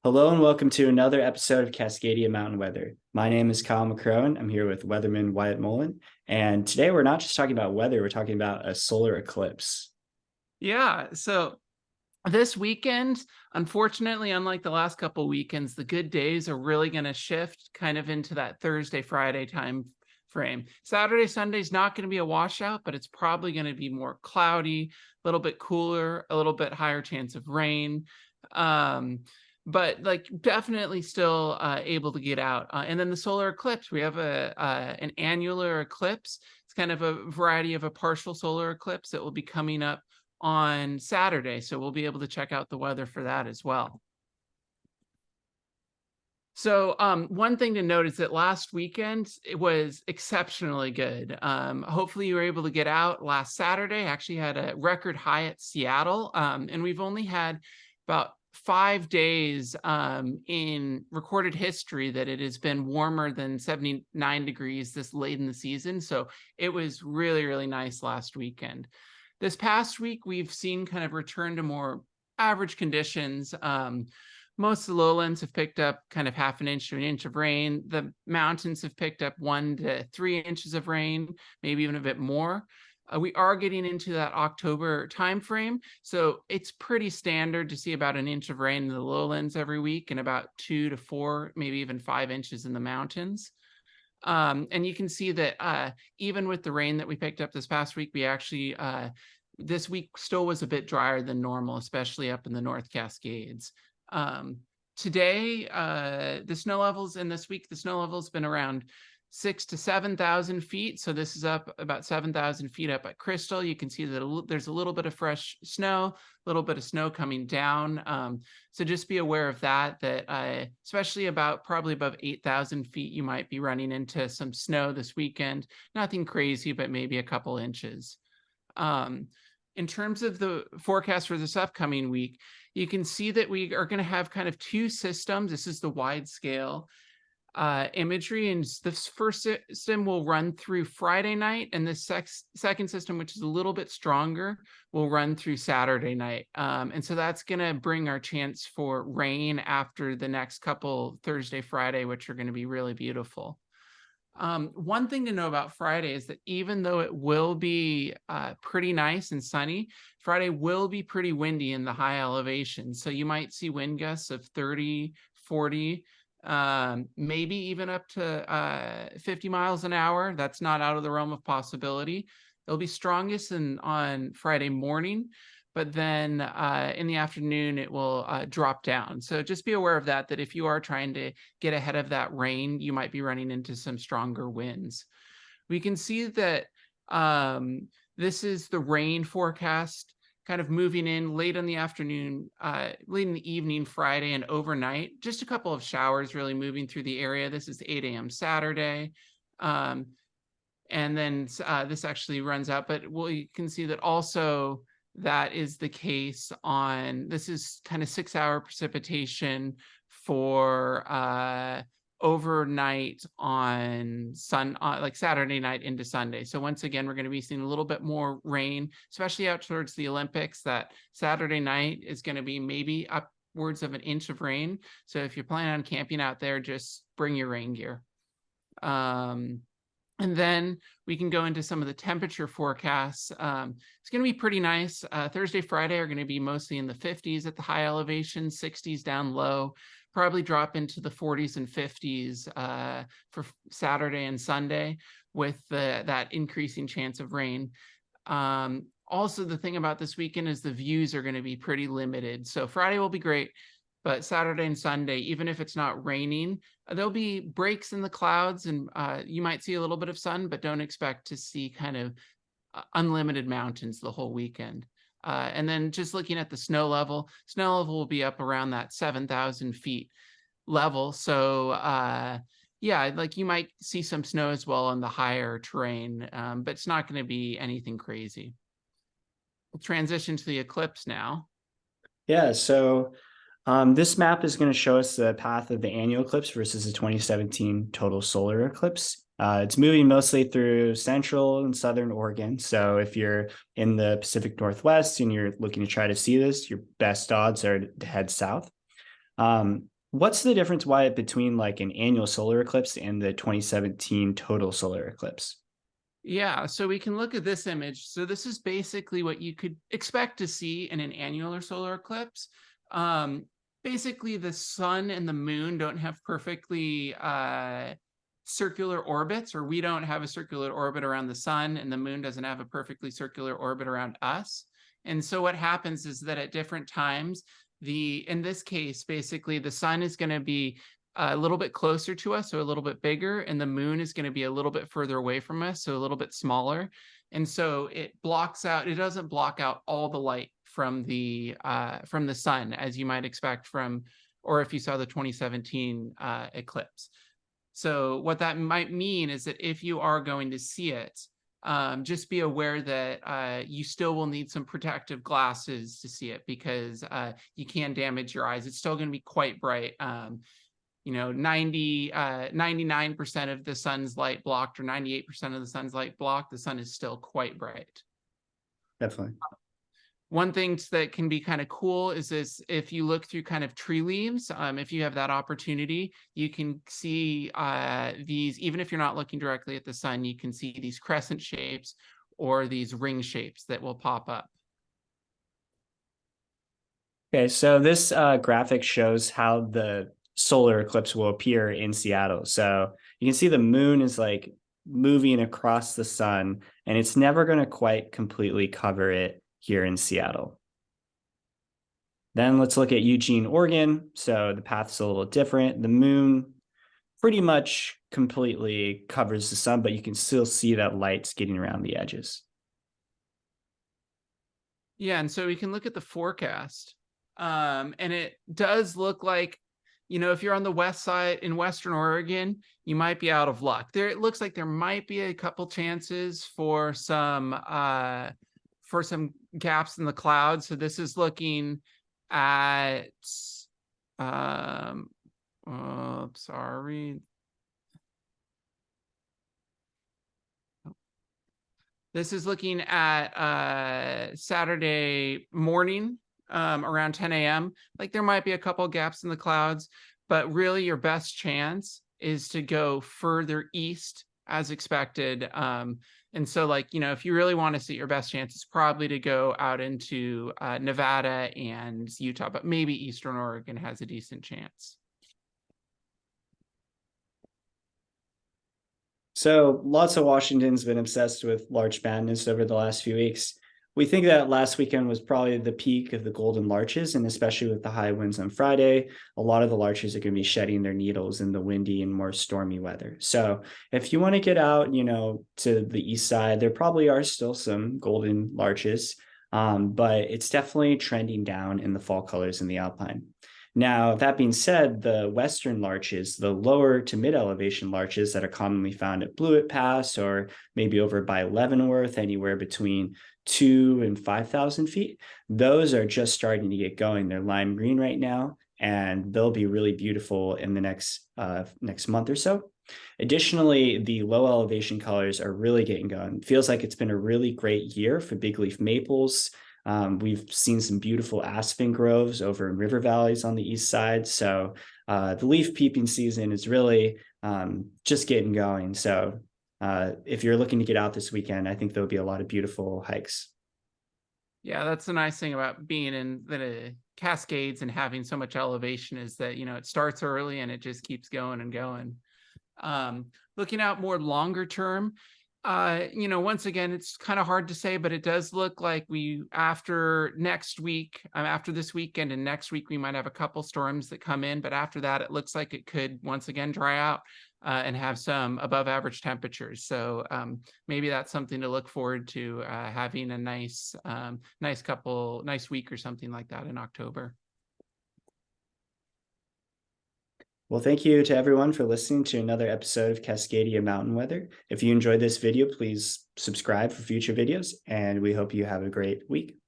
Hello and welcome to another episode of Cascadia Mountain Weather. My name is Kyle McCrone. I'm here with weatherman Wyatt Mullen. And today we're not just talking about weather, we're talking about a solar eclipse. Yeah, so this weekend, unfortunately, unlike the last couple weekends, the good days are really going to shift kind of into that Thursday, Friday time frame. Saturday, Sunday's not going to be a washout, but it's probably going to be more cloudy, a little bit cooler, a little bit higher chance of rain. But like definitely still able to get out. And then the solar eclipse, we have an annular eclipse. It's kind of a variety of a partial solar eclipse that will be coming up on Saturday. So we'll be able to check out the weather for that as well. So one thing to note is that last weekend, it was exceptionally good. Hopefully you were able to get out last Saturday. Actually had a record high at Seattle. And we've only had about 5 days in recorded history that it has been warmer than 79 degrees this late in the season. So it was really, really nice last weekend. This past week, we've seen kind of return to more average conditions. Most of the lowlands have picked up kind of half an inch to an inch of rain. The mountains have picked up 1 to 3 inches of rain, maybe even a bit more. We are getting into that October timeframe, so it's pretty standard to see about an inch of rain in the lowlands every week and about 2 to 4, maybe even 5 inches in the mountains. And you can see that even with the rain that we picked up this past week, we actually, this week still was a bit drier than normal, especially up in the North Cascades. Today, the snow levels in this week, the snow level's been around 6,000 to 7,000 feet. So this is up about 7,000 feet up at Crystal. You can see that there's a little bit of fresh snow, a little bit of snow coming down. So just be aware of that, especially about probably above 8,000 feet, you might be running into some snow this weekend. Nothing crazy, but maybe a couple inches. In terms of the forecast for this upcoming week, you can see that we are going to have kind of two systems. This is the wide scale imagery, and this first system will run through Friday night, and the second system, which is a little bit stronger, will run through Saturday night. And so that's going to bring our chance for rain after the next couple Thursday, Friday, which are going to be really beautiful. One thing to know about Friday is that even though it will be pretty nice and sunny, Friday will be pretty windy in the high elevation. So you might see wind gusts of 30, 40, maybe even up to 50 miles an hour. That's not out of the realm of possibility. It'll be strongest on Friday morning, but then in the afternoon, it will drop down. So just be aware of that if you are trying to get ahead of that rain, you might be running into some stronger winds. We can see that this is the rain forecast kind of moving in late in the afternoon, late in the evening, Friday and overnight. Just a couple of showers really moving through the area. This is 8 a.m. Saturday. And then this actually runs out, but you can see that also that is the case this is kind of 6-hour precipitation for overnight on like Saturday night into Sunday. So once again, we're going to be seeing a little bit more rain, especially out towards the Olympics. That Saturday night is going to be maybe upwards of an inch of rain. So if you're planning on camping out there, just bring your rain gear. And then we can go into some of the temperature forecasts. It's going to be pretty nice. Thursday, Friday are going to be mostly in the 50s at the high elevation, 60s down low, probably drop into the 40s and 50s for Saturday and Sunday with that increasing chance of rain. Also, the thing about this weekend is the views are going to be pretty limited. So Friday will be great, but Saturday and Sunday, even if it's not raining, there'll be breaks in the clouds and you might see a little bit of sun, but don't expect to see kind of unlimited mountains the whole weekend. And then just looking at the snow level will be up around that 7,000 feet level. So yeah, like you might see some snow as well on the higher terrain, but it's not going to be anything crazy. We'll transition to the eclipse now. Yeah, so this map is going to show us the path of the annual eclipse versus the 2017 total solar eclipse. It's moving mostly through central and southern Oregon. So if you're in the Pacific Northwest and you're looking to try to see this, your best odds are to head south. What's the difference why between like an annual solar eclipse and the 2017 total solar eclipse? Yeah, so we can look at this image. So this is basically what you could expect to see in an annular solar eclipse. Um, Basically, the sun and the moon don't have perfectly circular orbits, or we don't have a circular orbit around the sun, and the moon doesn't have a perfectly circular orbit around us. And so what happens is that at different times, in this case, basically the sun is going to be a little bit closer to us, so a little bit bigger, and the moon is going to be a little bit further away from us, so a little bit smaller. And so it doesn't block out all the light from the sun, as you might expect from, or if you saw the 2017 eclipse. So what that might mean is that if you are going to see it, just be aware that you still will need some protective glasses to see it, because you can damage your eyes. It's still going to be quite bright. 99% of the sun's light blocked, or 98% of the sun's light blocked, the sun is still quite bright. Definitely. One thing that can be kind of cool is this: if you look through kind of tree leaves, if you have that opportunity, you can see these, even if you're not looking directly at the sun, you can see these crescent shapes or these ring shapes that will pop up. Okay, so this graphic shows how the solar eclipse will appear in Seattle. So you can see the moon is like moving across the sun, and it's never going to quite completely cover it here in Seattle. Then let's look at Eugene, Oregon. So the path's a little different. The moon pretty much completely covers the sun, but you can still see that light's getting around the edges. Yeah, and so we can look at the forecast. And it does look like, if you're on the west side in Western Oregon, you might be out of luck. It looks like there might be a couple chances for some gaps in the clouds. So this is looking at sorry. This is looking at Saturday morning, around 10 a.m. Like there might be a couple gaps in the clouds, but really your best chance is to go further east as expected. And so if you really want to see your best chance, it's probably to go out into Nevada and Utah, but maybe Eastern Oregon has a decent chance. So lots of Washington's been obsessed with Larch Madness over the last few weeks. We think that last weekend was probably the peak of the golden larches, and especially with the high winds on Friday, a lot of the larches are going to be shedding their needles in the windy and more stormy weather. So if you want to get out, to the east side, there probably are still some golden larches, but it's definitely trending down in the fall colors in the alpine. Now, that being said, the western larches, the lower to mid elevation larches that are commonly found at Blewett Pass or maybe over by Leavenworth, anywhere between 2,000 and 5,000 feet, those are just starting to get going. They're lime green right now, and they'll be really beautiful in the next month or so. Additionally, the low elevation colors are really getting going. It feels like it's been a really great year for big leaf maples. We've seen some beautiful aspen groves over in river valleys on the east side. So the leaf peeping season is really just getting going. So if you're looking to get out this weekend, I think there'll be a lot of beautiful hikes. Yeah, that's the nice thing about being in the Cascades and having so much elevation, is that, it starts early and it just keeps going and going. Looking out more longer term, once again, it's kind of hard to say, but it does look like after this weekend and next week, we might have a couple storms that come in, but after that, it looks like it could once again dry out and have some above average temperatures. So maybe that's something to look forward to, having a nice week or something like that in October. Well, thank you to everyone for listening to another episode of Cascadia Mountain Weather. If you enjoyed this video, please subscribe for future videos, and we hope you have a great week.